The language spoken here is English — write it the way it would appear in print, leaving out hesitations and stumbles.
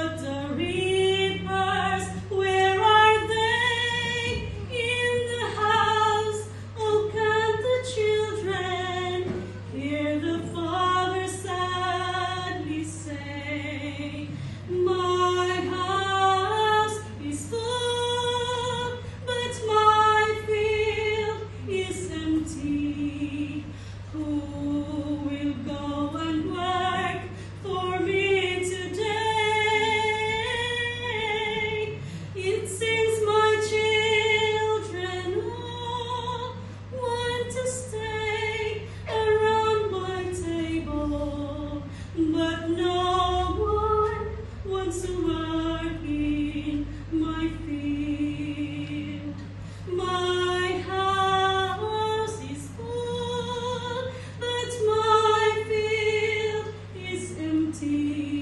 But the reapers, where are they? In the house, oh, can the children hear the father sadly say, my house is full, but my field is empty. Who will go and work for me today? It seems my children all want to stay around my table, but no one wants to work in my field. My house is full, but my field is empty.